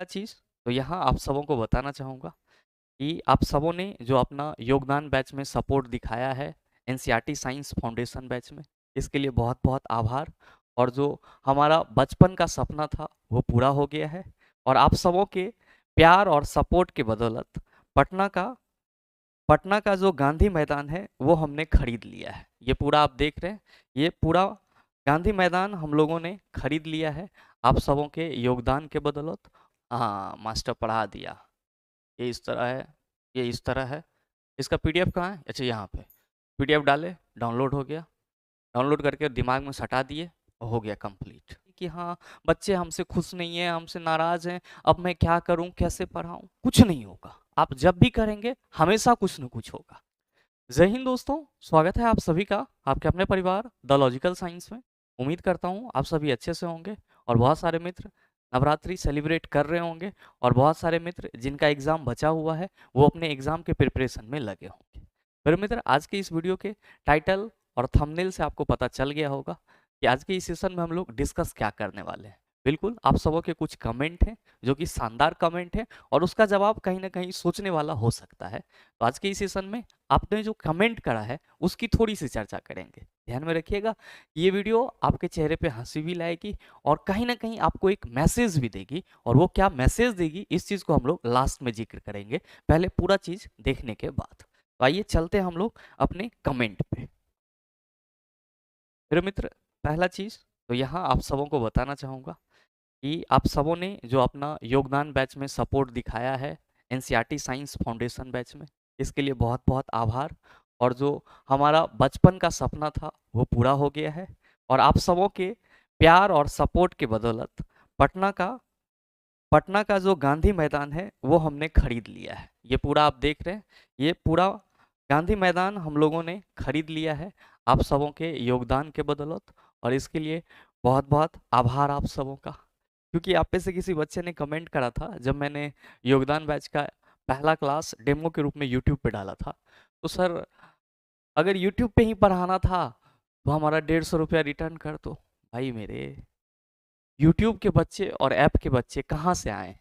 चीज़ तो यहाँ आप सबों को बताना चाहूँगा कि आप सबों ने जो अपना योगदान बैच में सपोर्ट दिखाया है एनसीईआरटी साइंस फाउंडेशन बैच में, इसके लिए बहुत बहुत आभार। और जो हमारा बचपन का सपना था वो पूरा हो गया है और आप सबों के प्यार और सपोर्ट के बदौलत पटना का पटना का जो गांधी मैदान है वो हमने खरीद लिया है। ये पूरा आप देख रहे हैं, ये पूरा गांधी मैदान हम लोगों ने खरीद लिया है आप सबों के योगदान के बदौलत। हाँ, मास्टर पढ़ा दिया। ये इस तरह है, ये इस तरह है। इसका पीडीएफ कहाँ है? अच्छा, यहाँ पे पीडीएफ डाले, डाउनलोड हो गया। डाउनलोड करके दिमाग में सटा दिए, हो गया कंप्लीट। कि हाँ, बच्चे हमसे खुश नहीं है, हमसे नाराज हैं, अब मैं क्या करूं, कैसे पढ़ाऊं? कुछ नहीं होगा, आप जब भी करेंगे हमेशा कुछ न कुछ होगा। जय हिंद दोस्तों, स्वागत है आप सभी का आपके अपने परिवार द लॉजिकल साइंस में। उम्मीद करता हूँ आप सभी अच्छे से होंगे और बहुत सारे मित्र नवरात्रि सेलिब्रेट कर रहे होंगे और बहुत सारे मित्र जिनका एग्ज़ाम बचा हुआ है वो अपने एग्ज़ाम के प्रिपरेशन में लगे होंगे। मेरे मित्र, आज के इस वीडियो के टाइटल और थंबनेल से आपको पता चल गया होगा कि आज के इस सेशन में हम लोग डिस्कस क्या करने वाले हैं। बिल्कुल, आप सबों के कुछ कमेंट हैं जो कि शानदार कमेंट है और उसका जवाब कहीं ना कहीं सोचने वाला हो सकता है। तो आज के इस सेशन में आपने जो कमेंट करा है उसकी थोड़ी सी चर्चा करेंगे। ध्यान में रखिएगा, ये वीडियो आपके चेहरे पे हंसी भी लाएगी और कहीं ना कहीं आपको एक मैसेज भी देगी, और वो क्या मैसेज देगी इस चीज़ को हम लोग लास्ट में जिक्र करेंगे, पहले पूरा चीज़ देखने के बाद। तो आइए चलते हैं हम लोग अपने कमेंट पे। मेरे मित्र, पहला चीज़ तो यहाँ आप सबों को बताना चाहूँगा कि आप सबों ने जो अपना योगदान बैच में सपोर्ट दिखाया है एनसीईआरटी साइंस फाउंडेशन बैच में, इसके लिए बहुत बहुत आभार। और जो हमारा बचपन का सपना था वो पूरा हो गया है और आप सबों के प्यार और सपोर्ट के बदौलत पटना का जो गांधी मैदान है वो हमने खरीद लिया है। ये पूरा आप देख रहे हैं, ये पूरा गांधी मैदान हम लोगों ने खरीद लिया है आप सबों के योगदान के बदौलत, और इसके लिए बहुत बहुत आभार आप सबों का। क्योंकि आप में से किसी बच्चे ने कमेंट करा था जब मैंने योगदान बैच का पहला क्लास डेमो के रूप में यूट्यूब पे डाला था, तो सर अगर यूट्यूब पे ही पढ़ाना था तो हमारा 150 रुपया रिटर्न कर दो। भाई मेरे, यूट्यूब के बच्चे और ऐप के बच्चे कहाँ से आए?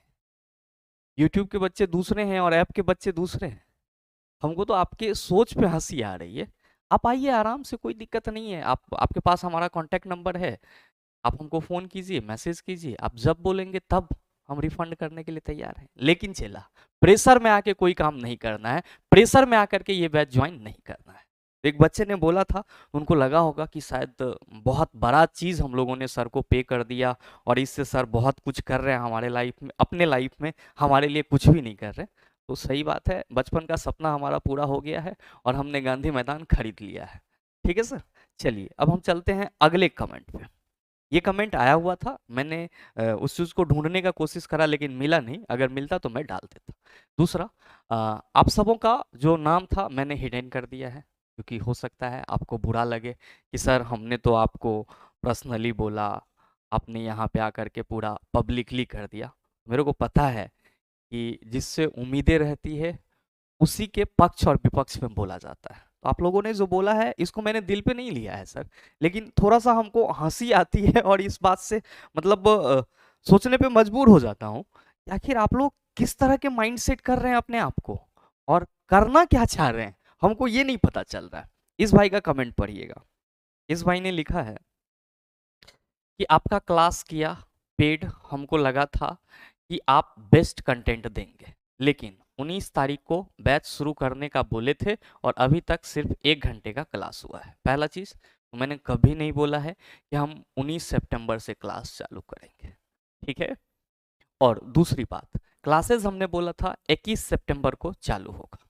यूट्यूब के बच्चे दूसरे हैं और ऐप के बच्चे दूसरे हैं। हमको तो आपके सोच पे हंसी आ रही है। आप आइए आराम से, कोई दिक्कत नहीं है। आप, आपके पास हमारा कांटेक्ट नंबर है, आप हमको फ़ोन कीजिए, मैसेज कीजिए, आप जब बोलेंगे तब हम रिफंड करने के लिए तैयार हैं। लेकिन चला, प्रेशर में आके कोई काम नहीं करना है, प्रेशर में आकर के ये बैच ज्वाइन नहीं करना है। तो एक बच्चे ने बोला था, उनको लगा होगा कि शायद बहुत बड़ा चीज़ हम लोगों ने सर को पे कर दिया और इससे सर बहुत कुछ कर रहे हैं हमारे लाइफ में, अपने लाइफ में हमारे लिए कुछ भी नहीं कर रहे। तो सही बात है, बचपन का सपना हमारा पूरा हो गया है और हमने गांधी मैदान खरीद लिया है। ठीक है सर, चलिए अब हम चलते हैं अगले कमेंट पे। ये कमेंट आया हुआ था, मैंने उस चीज़ को ढूंढने का कोशिश करा लेकिन मिला नहीं, अगर मिलता तो मैं डाल देता। दूसरा, आप सबों का जो नाम था मैंने हिडन कर दिया है, क्योंकि हो सकता है आपको बुरा लगे कि सर हमने तो आपको पर्सनली बोला, आपने यहाँ पे आकर के पूरा पब्लिकली कर दिया। मेरे को पता है कि जिससे उम्मीदें रहती है उसी के पक्ष और विपक्ष में बोला जाता है। तो आप लोगों ने जो बोला है इसको मैंने दिल पे नहीं लिया है सर, लेकिन थोड़ा सा हमको हंसी आती है और इस बात से मतलब सोचने पे मजबूर हो जाता हूँ कि आखिर आप लोग किस तरह के माइंडसेट कर रहे हैं अपने आप को और करना क्या चाह रहे हैं, हमको ये नहीं पता चल रहा है। इस भाई का कमेंट पढ़िएगा। इस भाई ने लिखा है कि आपका क्लास किया पेड, हमको लगा था कि आप बेस्ट कंटेंट देंगे, लेकिन 19 तारीख को बैच शुरू करने का बोले थे और अभी तक सिर्फ 1 घंटे का क्लास हुआ है। पहला चीज़ तो मैंने कभी नहीं बोला है कि हम 19 सितंबर से क्लास चालू करेंगे, ठीक है। और दूसरी बात, क्लासेस हमने बोला था 21 सितंबर को चालू होगा,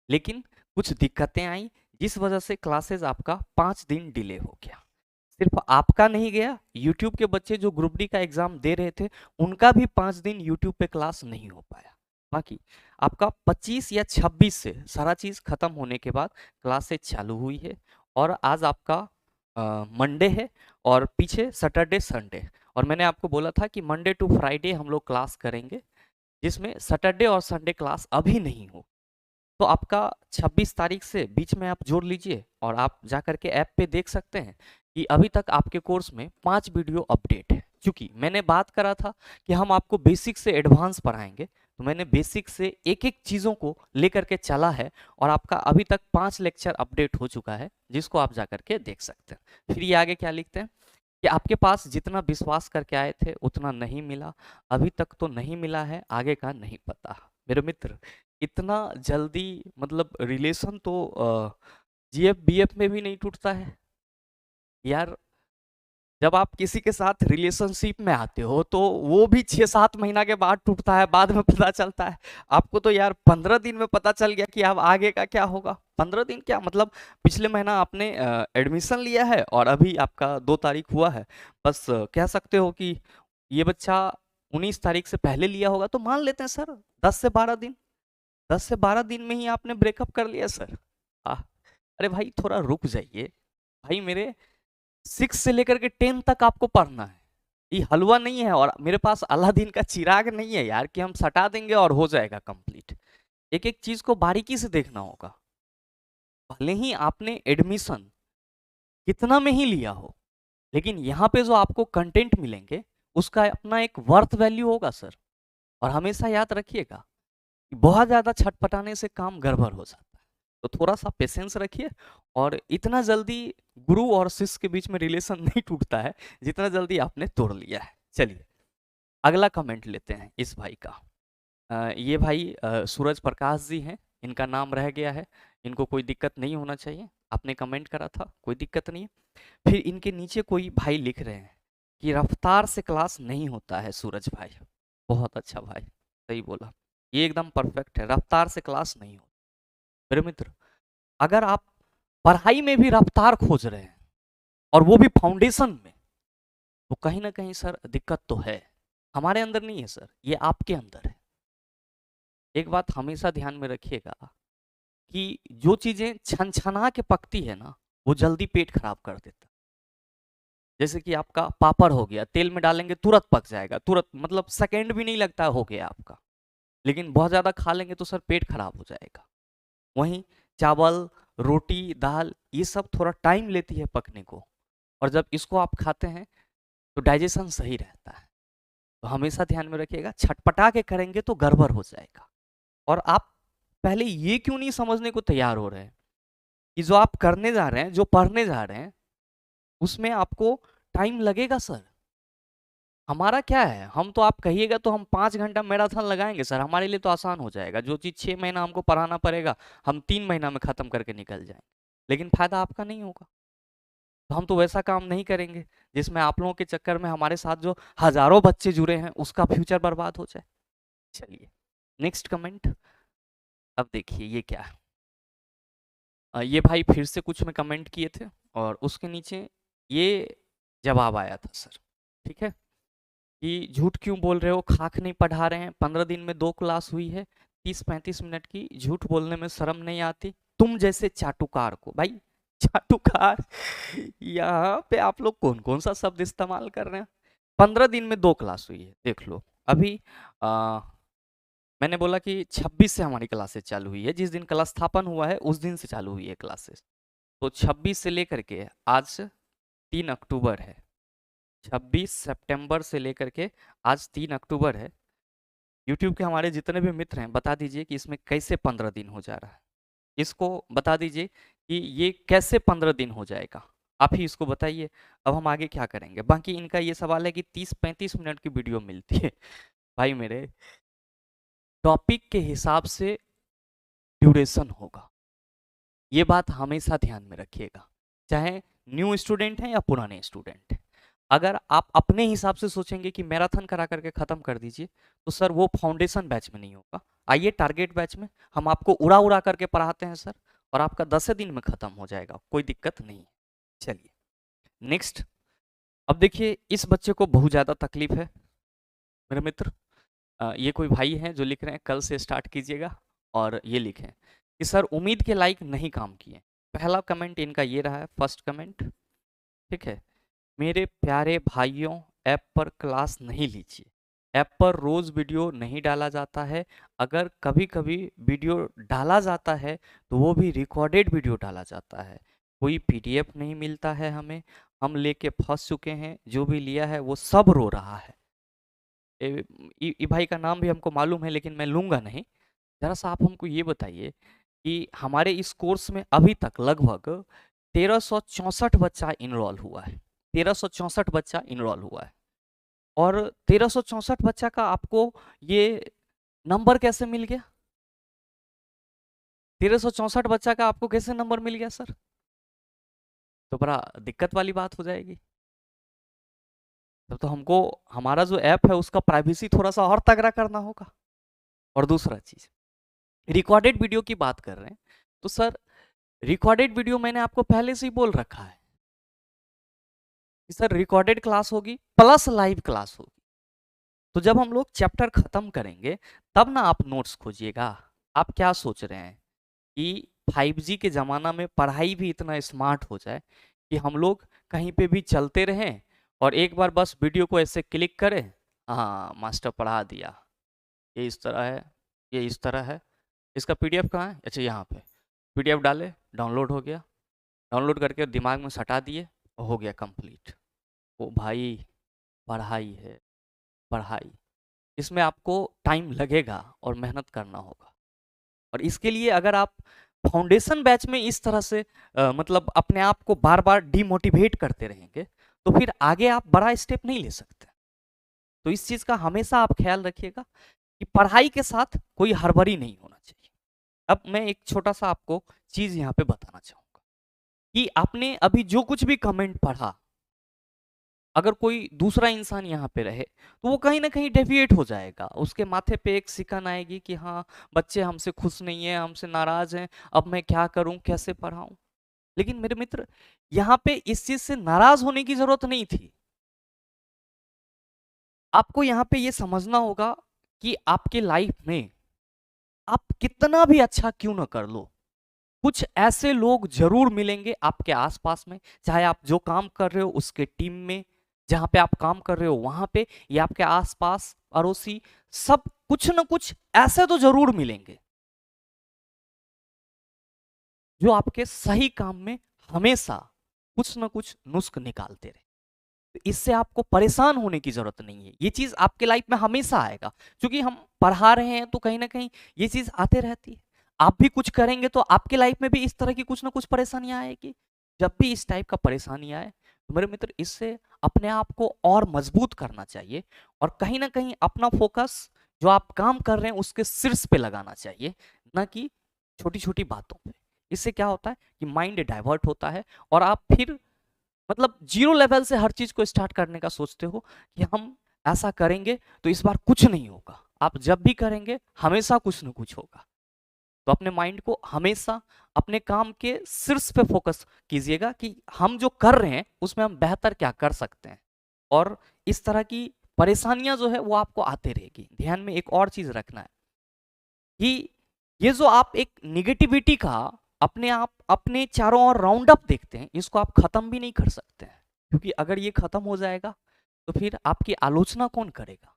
लेकिन कुछ दिक्कतें आई जिस वजह से क्लासेस आपका 5 दिन डिले हो गया। सिर्फ आपका नहीं गया, यूट्यूब के बच्चे जो ग्रुप डी का एग्जाम दे रहे थे उनका भी 5 दिन यूट्यूब पे क्लास नहीं हो पाया। बाकी आपका 25 या 26 से सारा चीज खत्म होने के बाद क्लासेस चालू हुई है और आज आपका मंडे है और पीछे सैटरडे संडे, और मैंने आपको बोला था कि मंडे टू फ्राइडे हम लोग क्लास करेंगे, जिसमें सैटरडे और संडे क्लास अभी नहीं हो। तो आपका 26 तारीख से बीच में आप जोड़ लीजिए और आप जा करके ऐप पे देख सकते हैं कि अभी तक आपके कोर्स में 5 वीडियो अपडेट है। क्योंकि मैंने बात करा था कि हम आपको बेसिक से एडवांस पढ़ाएंगे, तो मैंने बेसिक से एक एक चीज़ों को लेकर के चला है और आपका अभी तक 5 लेक्चर अपडेट हो चुका है, जिसको आप जा करके देख सकते हैं। फिर ये आगे क्या लिखते हैं कि आपके पास जितना विश्वास करके आए थे उतना नहीं मिला, अभी तक तो नहीं मिला है, आगे का नहीं पता। मेरे मित्र, इतना जल्दी मतलब रिलेशन तो जीएफ बीएफ में भी नहीं टूटता है यार। जब आप किसी के साथ रिलेशनशिप में आते हो तो वो भी 6-7 महीना के बाद टूटता है, बाद में पता चलता है। आपको तो यार 15 दिन में पता चल गया कि अब आगे का क्या होगा। 15 दिन क्या मतलब, पिछले महीना आपने एडमिशन लिया है और अभी आपका 2 तारीख हुआ है। बस कह सकते हो कि ये बच्चा 19 तारीख से पहले लिया होगा, तो मान लेते हैं सर 10 से 12 दिन। 10 से 12 दिन में ही आपने ब्रेकअप कर लिया सर। अरे भाई थोड़ा रुक जाइए भाई मेरे। 6 से लेकर के 10 तक आपको पढ़ना है। ये हलवा नहीं है और मेरे पास अलादीन का चिराग नहीं है यार कि हम सटा देंगे और हो जाएगा कंप्लीट। एक एक चीज को बारीकी से देखना होगा। भले ही आपने एडमिशन कितना में ही लिया हो, लेकिन यहाँ पे जो आपको कंटेंट मिलेंगे उसका अपना एक वर्थ वैल्यू होगा सर। और हमेशा याद रखिएगा कि बहुत ज्यादा छटपटाने से काम गड़बड़ हो जाता है, तो थोड़ा सा पेशेंस रखिए। और इतना जल्दी गुरु और शिष्य के बीच में रिलेशन नहीं टूटता है जितना जल्दी आपने तोड़ लिया है। चलिए अगला कमेंट लेते हैं इस भाई का। ये भाई सूरज प्रकाश जी हैं, इनका नाम रह गया है, इनको कोई दिक्कत नहीं होना चाहिए। आपने कमेंट करा था, कोई दिक्कत नहीं है। फिर इनके नीचे कोई भाई लिख रहे हैं कि रफ्तार से क्लास नहीं होता है सूरज भाई। बहुत अच्छा भाई, सही बोला, ये एकदम परफेक्ट है, रफ्तार से क्लास नहीं होता। मेरे मित्र, अगर आप पढ़ाई में भी रफ्तार खोज रहे हैं और वो भी फाउंडेशन में, तो कहीं ना कहीं सर दिक्कत तो है। हमारे अंदर नहीं है सर, ये आपके अंदर है। एक बात हमेशा ध्यान में रखिएगा कि जो चीजें छनछना के पकती है ना, वो जल्दी पेट खराब कर देता है। जैसे कि आपका पापड़ हो गया, तेल में डालेंगे तुरंत पक जाएगा, तुरंत मतलब सेकंड भी नहीं लगता हो गया आपका। लेकिन बहुत ज्यादा खा लेंगे तो सर पेट खराब हो जाएगा। वहीं चावल, रोटी, दाल, ये सब थोड़ा टाइम लेती है पकने को, और जब इसको आप खाते हैं तो डाइजेशन सही रहता है। तो हमेशा ध्यान में रखिएगा, छटपटा के करेंगे तो गड़बड़ हो जाएगा। और आप पहले ये क्यों नहीं समझने को तैयार हो रहे हैं कि जो आप करने जा रहे हैं, जो पढ़ने जा रहे हैं, उसमें आपको टाइम लगेगा सर। हमारा क्या है, हम तो आप कहिएगा तो हम 5 घंटा मैराथन लगाएंगे सर, हमारे लिए तो आसान हो जाएगा। जो चीज़ 6 महीना हमको पढ़ाना पड़ेगा, हम 3 महीना में ख़त्म करके निकल जाएंगे। लेकिन फायदा आपका नहीं होगा। तो हम तो वैसा काम नहीं करेंगे जिसमें आप लोगों के चक्कर में हमारे साथ जो हजारों बच्चे जुड़े हैं उसका फ्यूचर बर्बाद हो जाए। चलिए नेक्स्ट कमेंट। अब देखिए ये क्या है। ये भाई फिर से कुछ में कमेंट किए थे और उसके नीचे ये जवाब आया था सर, ठीक है, कि झूठ क्यों बोल रहे हो, खाक नहीं पढ़ा रहे हैं, 15 दिन में 2 क्लास हुई है, 30-35 मिनट की, झूठ बोलने में शर्म नहीं आती तुम जैसे चाटुकार को। भाई चाटुकार यहाँ पे आप लोग कौन कौन सा शब्द इस्तेमाल कर रहे हैं। 15 दिन में 2 क्लास हुई है, देख लो। अभी मैंने बोला कि 26 से हमारी क्लासेस चालू हुई है, जिस दिन कला स्थापन हुआ है उस दिन से चालू हुई है क्लासेस। तो 26 से लेकर के आज 3 अक्टूबर है, 26 सितंबर से लेकर के आज 3 अक्टूबर है। यूट्यूब के हमारे जितने भी मित्र हैं, बता दीजिए कि इसमें कैसे 15 दिन हो जा रहा है। इसको बता दीजिए कि ये कैसे 15 दिन हो जाएगा, आप ही इसको बताइए। अब हम आगे क्या करेंगे। बाकी इनका ये सवाल है कि 30-35 मिनट की वीडियो मिलती है। भाई मेरे, टॉपिक के हिसाब से ड्यूरेशन होगा, ये बात हमेशा ध्यान में रखिएगा, चाहे न्यू स्टूडेंट हैं या पुराने स्टूडेंट हैं। अगर आप अपने हिसाब से सोचेंगे कि मैराथन करा करके ख़त्म कर दीजिए, तो सर वो फाउंडेशन बैच में नहीं होगा। आइए टारगेट बैच में, हम आपको उड़ा उड़ा करके पढ़ाते हैं सर, और आपका 10 दिन में ख़त्म हो जाएगा, कोई दिक्कत नहीं है। चलिए नेक्स्ट। अब देखिए इस बच्चे को बहुत ज़्यादा तकलीफ है मेरे मित्र। ये कोई भाई हैं जो लिख रहे हैं कल से स्टार्ट कीजिएगा, और ये लिखें कि सर उम्मीद के लायक नहीं काम किए। पहला कमेंट इनका ये रहा है, फर्स्ट कमेंट, ठीक है। मेरे प्यारे भाइयों, ऐप पर क्लास नहीं लीजिए, ऐप पर रोज़ वीडियो नहीं डाला जाता है। अगर कभी कभी वीडियो डाला जाता है तो वो भी रिकॉर्डेड वीडियो डाला जाता है, कोई पीडीएफ नहीं मिलता है हमें। हम लेके फंस चुके हैं, जो भी लिया है वो सब रो रहा है। ई भाई का नाम भी हमको मालूम है लेकिन मैं लूंगा नहीं। जरा सा आप हमको ये बताइए कि हमारे इस कोर्स में अभी तक लगभग 1364 बच्चा इनरोल हुआ है। 1364 बच्चा इनरोल हुआ है। और 1364 बच्चा का आपको ये नंबर कैसे मिल गया? 1364 बच्चा का आपको कैसे नंबर मिल गया सर? तो बड़ा दिक्कत वाली बात हो जाएगी। तब तो हमको हमारा जो ऐप है उसका प्राइवेसी थोड़ा सा और तगड़ा करना होगा। और दूसरा चीज, रिकॉर्डेड वीडियो की बात कर रहे हैं, तो सर रिकॉर्डेड वीडियो मैंने आपको पहले से ही बोल रखा है कि सर रिकॉर्डेड क्लास होगी प्लस लाइव क्लास होगी। तो जब हम लोग चैप्टर खत्म करेंगे तब ना आप नोट्स खोजिएगा। आप क्या सोच रहे हैं कि 5G के ज़माना में पढ़ाई भी इतना स्मार्ट हो जाए कि हम लोग कहीं पे भी चलते रहें और एक बार बस वीडियो को ऐसे क्लिक करें, हाँ मास्टर पढ़ा दिया, ये इस तरह है, ये इस तरह है, इसका PDF कहाँ है, अच्छा यहाँ पे PDF डाले, डाउनलोड हो गया, डाउनलोड करके दिमाग में सटा दिए, हो गया कंप्लीट। ओ भाई, पढ़ाई है पढ़ाई, इसमें आपको टाइम लगेगा और मेहनत करना होगा। और इसके लिए अगर आप फाउंडेशन बैच में इस तरह से मतलब अपने आप को बार बार डिमोटिवेट करते रहेंगे तो फिर आगे आप बड़ा स्टेप नहीं ले सकते। तो इस चीज का हमेशा आप ख्याल रखिएगा कि पढ़ाई के साथ कोई हड़बड़ी नहीं होना चाहिए। अब मैं एक छोटा सा आपको चीज यहाँ पे बताना चाहूंगा कि आपने अभी जो कुछ भी कमेंट पढ़ा, अगर कोई दूसरा इंसान यहाँ पे रहे तो वो कहीं ना कहीं डेविएट हो जाएगा, उसके माथे पे एक सिकन आएगी कि हाँ बच्चे हमसे खुश नहीं है, हमसे नाराज हैं, अब मैं क्या करूं, कैसे पढ़ाऊं। लेकिन मेरे मित्र, यहाँ पे इस चीज से नाराज होने की जरूरत नहीं थी। आपको यहाँ पे ये समझना होगा कि आपके लाइफ में आप कितना भी अच्छा क्यों ना कर लो, कुछ ऐसे लोग जरूर मिलेंगे आपके आसपास में, चाहे आप जो काम कर रहे हो उसके टीम में, जहां पे आप काम कर रहे हो वहां पे, या आपके आसपास अड़ोसी, सब कुछ ना कुछ ऐसे तो जरूर मिलेंगे जो आपके सही काम में हमेशा कुछ ना कुछ नुस्ख निकालते रहे। तो इससे आपको परेशान होने की जरूरत नहीं है, ये चीज आपके लाइफ में हमेशा आएगा। क्योंकि हम पढ़ा रहे हैं तो कहीं ना कहीं ये चीज आते रहती है। आप भी कुछ करेंगे तो आपके लाइफ में भी इस तरह की कुछ ना कुछ परेशानियां आएगी। जब भी इस टाइप का परेशानी आए तो मेरे मित्र इससे अपने आप को और मजबूत करना चाहिए और कहीं ना कहीं अपना फोकस जो आप काम कर रहे हैं उसके शीर्ष पे लगाना चाहिए, ना कि छोटी छोटी बातों पे। इससे क्या होता है कि माइंड डाइवर्ट होता है और आप फिर मतलब जीरो लेवल से हर चीज को स्टार्ट करने का सोचते हो कि हम ऐसा करेंगे तो इस बार कुछ नहीं होगा। आप जब भी करेंगे हमेशा कुछ ना कुछ होगा। तो अपने माइंड को हमेशा अपने काम के शीर्ष पे फोकस कीजिएगा कि हम जो कर रहे हैं उसमें हम बेहतर क्या कर सकते हैं। और इस तरह की परेशानियां जो है वो आपको आते रहेगी। ध्यान में एक और चीज रखना है कि ये जो आप एक निगेटिविटी का अपने आप अपने चारों ओर राउंड अप देखते हैं, इसको आप खत्म भी नहीं कर सकते हैं। क्योंकि अगर ये खत्म हो जाएगा तो फिर आपकी आलोचना कौन करेगा?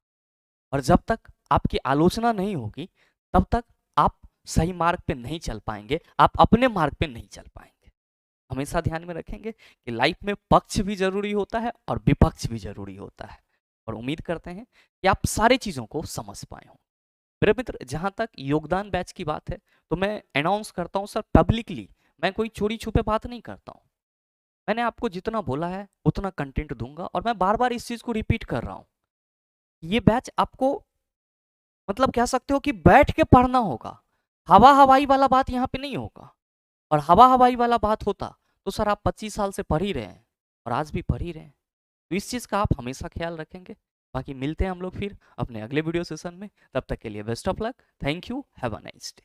और जब तक आपकी आलोचना नहीं होगी तब तक आप सही मार्ग पे नहीं चल पाएंगे, आप अपने मार्ग पे नहीं चल पाएंगे। हमेशा ध्यान में रखेंगे कि लाइफ में पक्ष भी जरूरी होता है और विपक्ष भी जरूरी होता है। और उम्मीद करते हैं कि आप सारी चीजों को समझ पाए हों। मेरे मित्र, जहां तक योगदान बैच की बात है तो मैं अनाउंस करता हूं सर पब्लिकली, मैं कोई चोरी छुपे बात नहीं करता हूं। मैंने आपको जितना बोला है उतना कंटेंट दूंगा और मैं बार बार इस चीज को रिपीट कर रहा हूं। ये बैच आपको मतलब कह सकते हो कि बैठ के पढ़ना होगा। हवा हवाई वाला बात यहाँ पे नहीं होगा। और हवा हवाई वाला बात होता तो सर आप 25 साल से पढ़ ही रहे हैं और आज भी पढ़ ही रहे हैं। तो इस चीज का आप हमेशा ख्याल रखेंगे। बाकी मिलते हैं हम लोग फिर अपने अगले वीडियो सेशन में। तब तक के लिए best of luck. Thank you. Have a nice day.